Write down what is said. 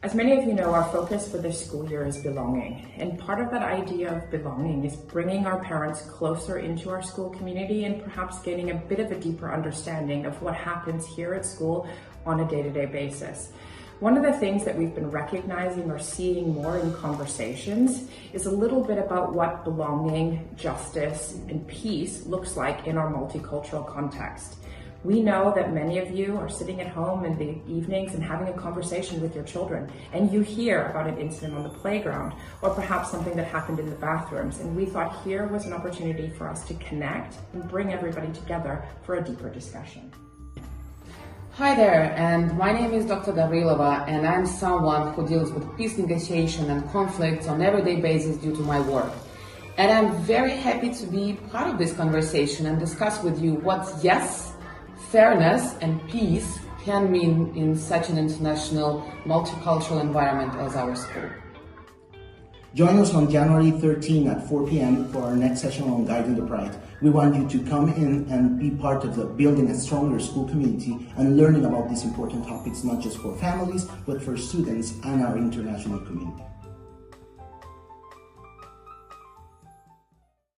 As many of you know, our focus for this school year is belonging. And part of that idea of belonging is bringing our parents closer into our school community and perhaps gaining a bit of a deeper understanding of what happens here at school on a day-to-day basis. One of the things that we've been recognizing or seeing more in conversations is a little bit about what belonging, justice, and peace looks like in our multicultural context. We know that many of you are sitting at home in the evenings and having a conversation with your children, and you hear about an incident on the playground or perhaps something that happened in the bathrooms. And we thought here was an opportunity for us to connect and bring everybody together for a deeper discussion. Hi there, and my name is Dr. Gavrilova, and I'm someone who deals with peace negotiation and conflicts on an everyday basis due to my work. And I'm very happy to be part of this conversation and discuss with you what fairness and peace can mean in such an international, multicultural environment as our school. Join us on January 13 at 4 p.m. for our next session on Guiding the Pride. We want you to come in and be part of the building a stronger school community and learning about these important topics, not just for families, but for students and our international community.